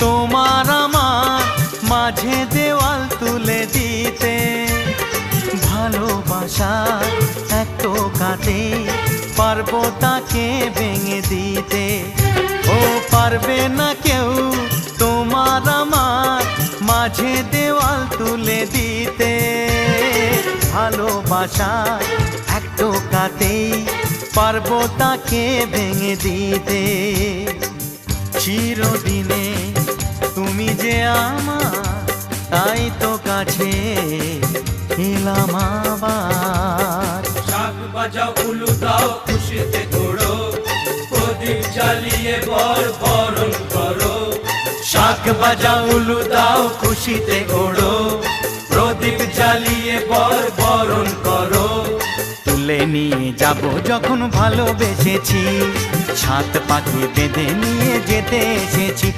তোমার আমার মাঝে দেওয়াল তুলে দিতে। ভালোবাসা এক টোকাতে পারবো তাকে ভেঙে দিতে। ও পারবে না কেউ তোমার আমার মাঝে দেওয়াল তুলে দিতে। ভালোবাসা এক টোকাতেই পারবো তাকে ভেঙে দিতে। চিরদিনে তুমি যে আমার, তাই তো কাছে এলাম আবার। শাক বাজাও উলু দাও খুশিতে ঘোড়ো, প্রদীপ জ্বালিয়ে বরণ করো। শাক বাজাও উলু দাও খুশিতে ঘোড়ো, প্রদীপ জ্বালিয়ে বরণ করো। তুলে নিয়ে যাব যখন ভালোবেসেছি, ছাদ পাখি বেঁধে নিয়ে যেতে এসেছি।